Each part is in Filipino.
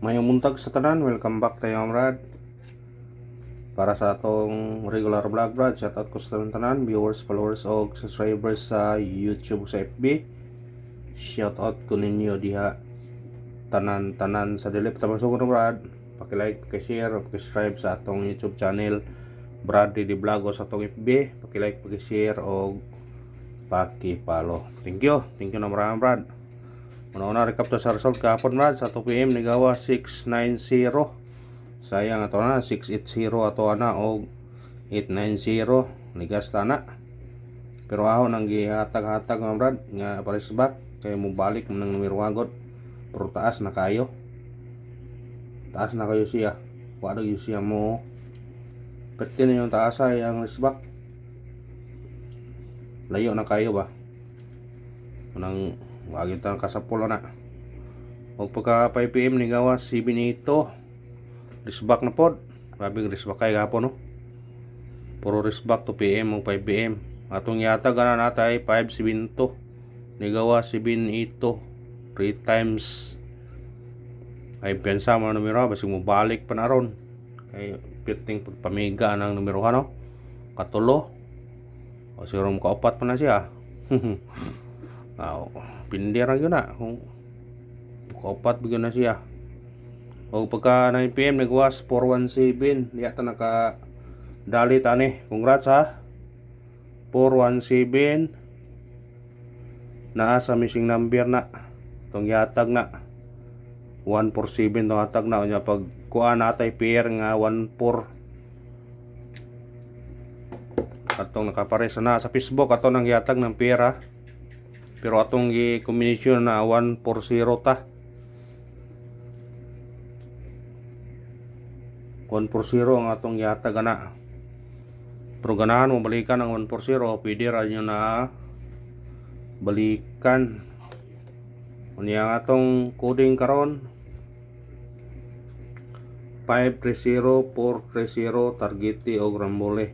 Mayong muntag sa tanan, welcome back tayo Amrad. Para sa atong regular vlog brad, shoutout ko sa tanan, viewers, followers o subscribers sa YouTube sa FB. Shoutout ko ninyo diha tanan-tanan sa dili pa masugod brad. Paki-like, paki-share, paki-subscribe sa atong YouTube channel Brad Didi Vlog o sa atong FB. Paki-like, paki-share o paki-follow. Thank you na maraming brad. Una-una recap to sa result kahapon brad sa 2 PM nigawa 690. Sayang ato na 680 ato ana og 890 nigasta na. Pero ahon ang gihatag-hatag mga brad nga pares back kay mo balik mo nang numero wagot. Pero taas na kayo. Taas na kayo siya. Wala gyud siya mo. Pwede na yung taas ay ang risback. Layo na kayo ba? Unang wag ito kasapul na. Og pagka 5 PM ni gawas 7-8 risback na pod. Grabe risback kay gapon no. Puro risback 2 PM og 5 PM. Atong yata gana natay 5-7 ni gawas 7-8 3 times. Ay pensa mo numero basig mo balik pa na ron. Kay piting pamiga ng numero no. Katulo. O siguro mo kaupat pa na siya. Pindirang yun na kung kaupat bigyan na siya. O pagka 9 PM nagwas 417 yata naka dali tani. Congrats ha. 417 naa sa missing number na. Tong yatag na 147 tong yatag na nya pag kuha natay pair nga 14 atong nakapares na sa Facebook ato nang yatag ng pera. Pero atong gi-combination na 140 ta. 140 ang atong yatag na. Pero ganahan mo balikan ang 140, pwede ra nyo na balikan. Unya atong coding karon 530 430 targeti o grambole.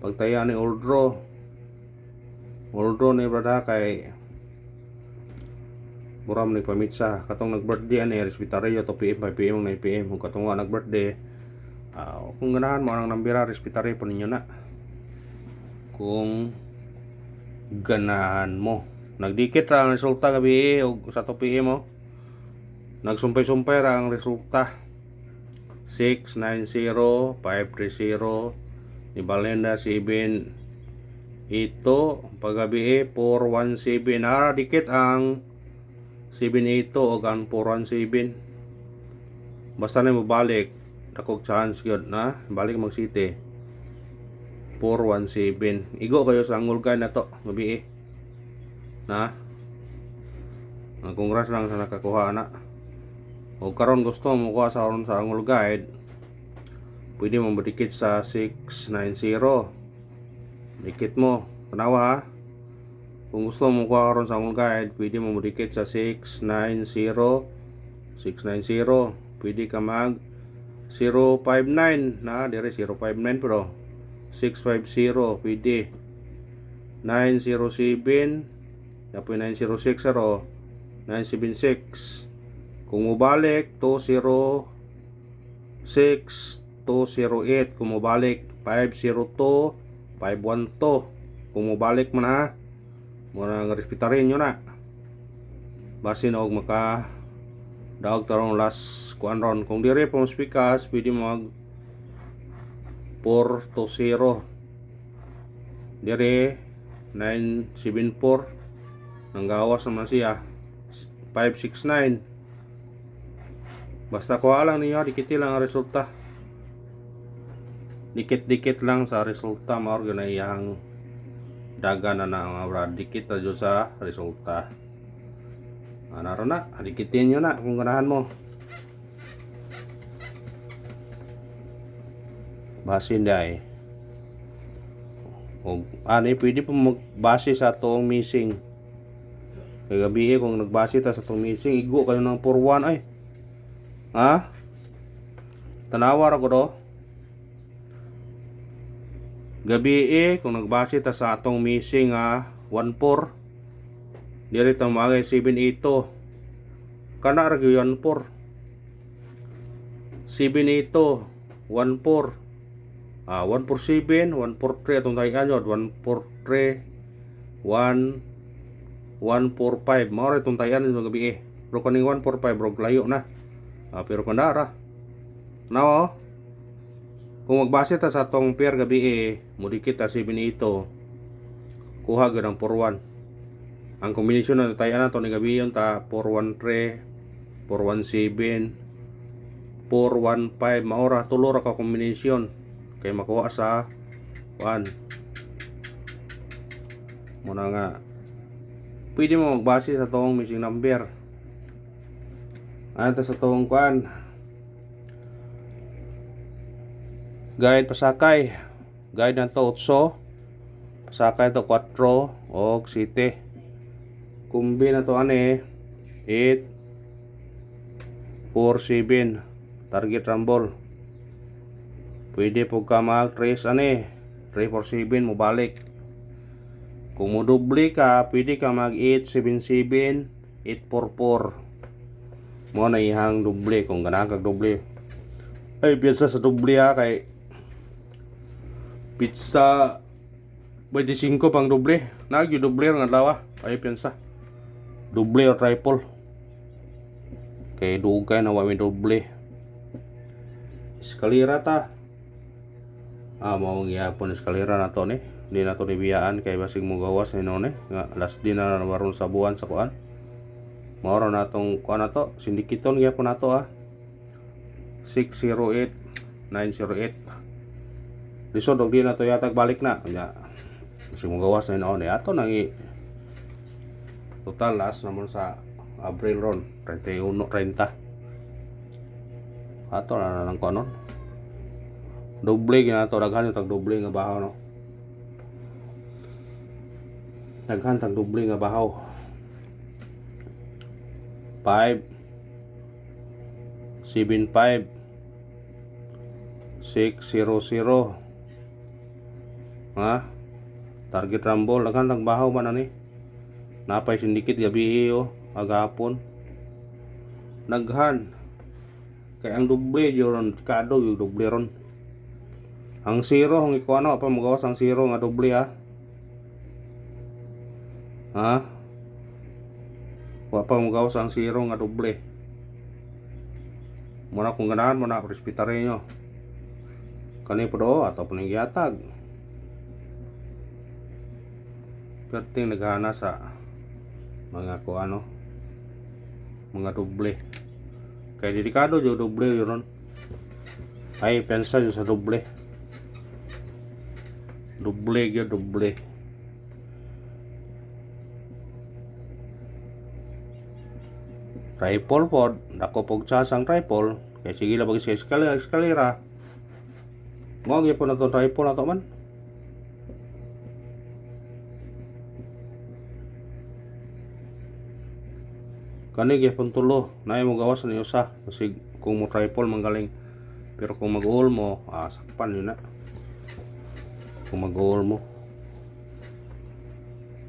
Pagtaya ni Oldro ni brada kay buram ni pamitsa katong nag-birthday ani respetaryo 2 PM 5 PM 9 PM kung katong nag-birthday kung ganahan mo ang nambira respetaryo po ninyo na kung ganahan mo. Nagdikit ra ang resulta gabi og sa 2 PM mo. Nagsumpay-sumpay ra ang resulta 690 530 ni Balenda 7 ito paggabi 417 ara dikit ang 7-8 o ang 417 basta na mo balik dakog chance gyud na balik mag city 417 igo kayo sa angul guide na to gabi na ang congrats lang sa nakakuha na o karon gusto mo kuha sa aron sa angul guide pwede mo madikit sa 690 dikit mo tanawa ha. Kung gusto mo kuha karon sa akong guide, pwede mo modikit sa 690. Pwede ka mag 059 na dire 059 pero 650 pwede 907 dapat 906 aro 976 kung mobalik 206 208 kung mobalik 502 512 kung mobalik mo na muna nga respetarin nyo na basin og maka daog tarong last kuan ron kung dire pong speakers pwede mag 420 dire 974 nang gawas naman siya 569 basta kuha lang niya dikit lang ang resulta dikit lang sa resulta maor gyud na iyang daga na mga brad dikit na sa resulta naroon na dikitin nyo na kung ganahan mo basin day o pwede po magbase sa toong missing kay gabi kung nagbase ta sa toong missing igo kayo ng 41 ay ha tanawa ra ko do gabi kung nagbase ta sa atong missing 14 diri ta magay 7-8 kana ra gyud 14 7 14 147 143 atong tagian yun 143 145 mao ra itong tagian ng gabi bro kaning 145 bro layo na pero kandara now kung magbase ta sa atong pair gabi mudikit ta 7 kuha gyud ang 41 ang kombinasyon na tagian nato ni gabi yon ta 413 417 415 maora tulo ra ka kombinasyon kay makuha sa 1 muna nga pwede mo magbase sa tong missing number anta sa tong kuan guide pasakay guide na to 8 pasakay to 4 o 7 kumbi na to 8 4 7 target rumble pwede po ka mag trace 3 4 7 mo balik kung mo doble ka pwede ka mag 877 844 mo na ihang doble kung ganahan kag doble ay piyesa sa doble kay pizza 25 pang doble nagyo doble nga lawa ay piyesa doble o triple kay dugay na wa may doble eskalera ta mao gyapon eskalera na to ni di na to nibiyaan kay basig mo gawas ni none nga last din na maron sa buwan sa kuan mao ra natong kuan na to sindikiton gyapon nato 608 908 lisod og di na to yatag balik na kanya basig mo gawas ni none ato nang total last namon sa Abril ron 31 30 ato na lang ko nun doble ginato daghan yung tag doble nga bahaw no daghan tag doble nga bahaw 5 75 600 target rumble daghan tag bahaw man ani napay sindikit gabi agapon naghan kay ang doble yun kado yung doble ron ang zero kung ikaw ano pa magawas ang zero nga doble wa pa magawas ang zero nga doble muna kung ganahan mo na respetaryo nyo kani po do ato po nang yatag perting naghana sa mga kuano mga doble kay delikado yung doble yun ay pensa yung sa doble yun doble triple pod dako pog ang triple kay sige lang sa eskalera mo gyud po na to triple na to man kani gyapon tulo naay mo gawas ni usa kasi kung mo triple manggaling pero kung mag-all mo sakpan yun na kung mag-all mo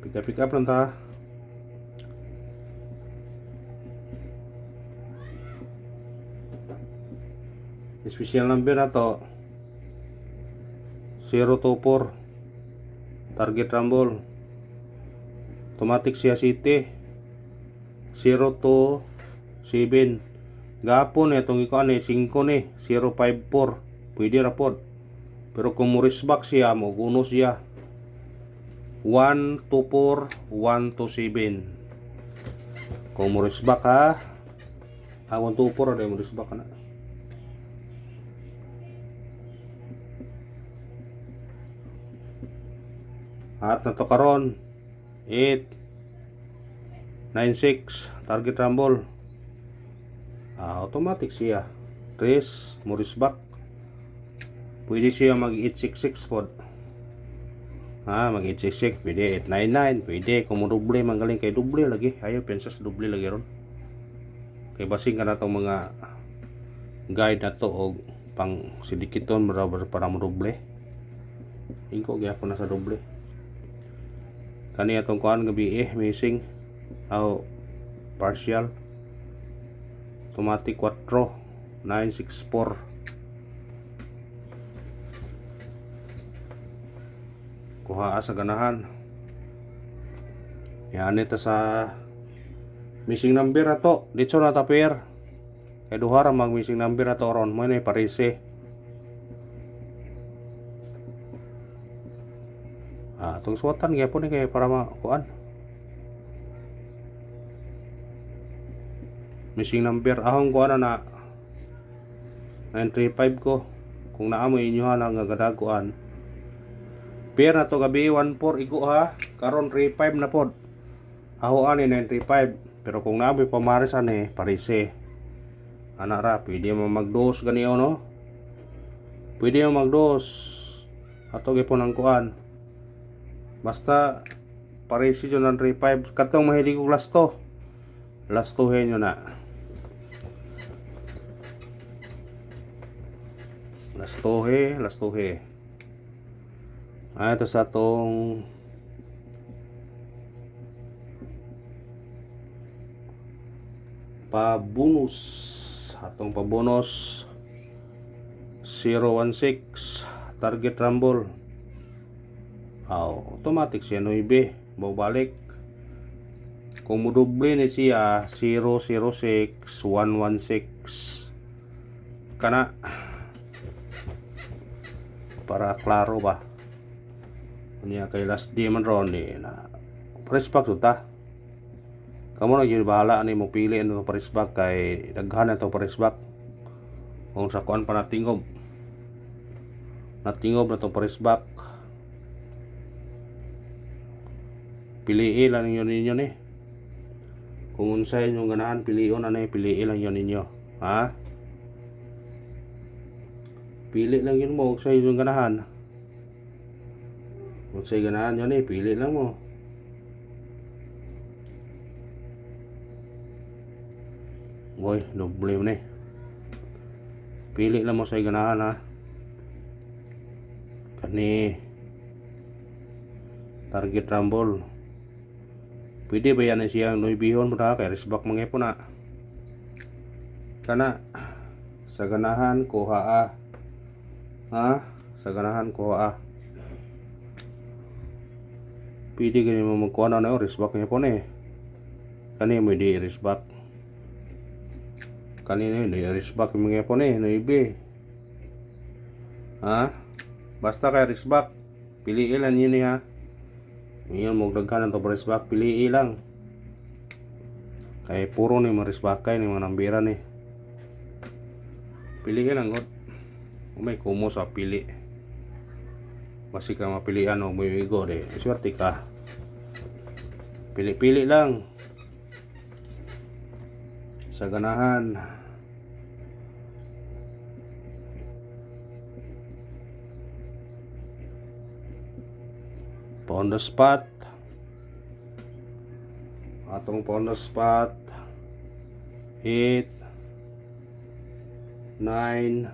pick up lang ta special number na to 024 target rumble automatic siya city 027 gapon itong ikaw 5 ni 054 pwede rapod pero kung mo back siya mo guno siya 124 127 kung mo back 124 ada mo back na at nato karon 896 target rumble automatic siya trace Morris back pwede siya mag 866 pod mag 866 pwede 899 pwede kung mo doble manggaling kay doble lagi ayaw pensa sa doble lagi ron kay basing ka na itong mga guide na to o pang sidikiton para mo doble ingko gyapon na sa doble kani atong kuan gabi missing partial automatic 4 964. Kuha sa ganahan. Yan ito sa missing number ato. Dito na tapir. Kay duha ra mag missing number ato ron mo ni parisi. Itong suwatan gyapon ni kay para makuan. Missing number ahong kuan na 935 ko. Kung naa mo inyo ha nga gadaguan. Pair na to gabi 14 igo ha. Karon 35 na pod. Aho ani 935. Pero kung naa mo pamaris ani parisi. Ana ra pwede mo magdos ganiyo no. Pwede mo magdos. Ato gyapon ang kuan. Basta parisi yun ng 35. Katong mahilig ko lasto. Lastuhin nyo na. Lastuhe. Ito sa itong pabonus. Atong pabonus 016 target rumble. Automatic siya 9 balik. Kung mudoble ni siya 006 116 kana para klaro ba niya kay last day man ron na press back ta. Kamo na gyud bahala ani mo pili ano press back kay daghan na to press back. Kung sa kuan pa natingob na to press back. Piliin lang ninyo ni. Kung unsay inyong ganahan, piliin lang yun ninyo. Ha? Pili lang yun mo, unsay inyong ganahan. Unsay ganahan yun pili lang mo. Boy, doble mo ni. Pili lang mo sa ganahan ha. Kani target rumble. Pwede ba yan siya noybihon mo na kay resback mga po na. Kana sa ganahan kuha ha? Sa ganahan kuha pwede ganyan mo magkuha na resback mga po na Kani mo di resback. Kanina di resback mga po na noibi. Ha? Basta kay resback piliin lang yun ha. Ngayon mo daghan to press back pili lang. Kay puro ni marisback kay ni mga nambira ni. Pili lang god. May kumo sa pili. Basi ka mapilian o mo igo de. Swerte ka. Pili-pili lang. Sa ganahan. On the spot. Atong on the spot 8 9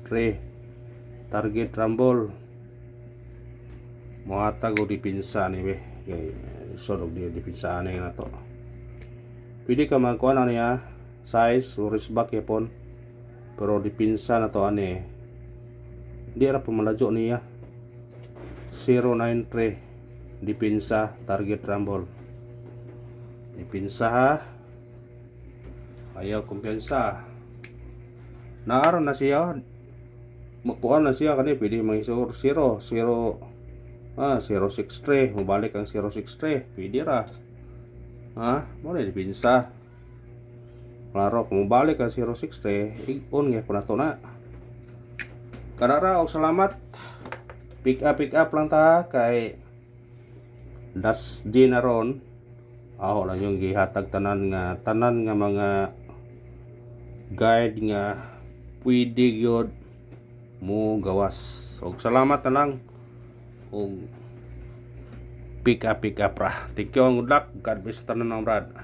3 target rumble. Mohatag o dipinsa ni be. Sorog di dipinsa ni na to. Pwede ka magkuha na niya size o risback yapon. Pero dipinsa na to ani. Di ra pumaladyo niya. 093 dipinsa target rumble. Dipinsa ha. Ayaw kumpiyansa. Naaron na siya. Makuha na siya kani pwede mangisor 063 mabalik ang 063 pwede ra. Ha? Mo na dipinsa. Klaro kung mabalik ang 063 on nga po na to na. Kanara og salamat. Pick up lang ta kay das di na ron. Ako lang yung gihatag tanan nga mga guide nga pwede gyud mo gawas. Og salamat na lang. Og pick up ra. Thank you, good luck. God bless tanan ng brad.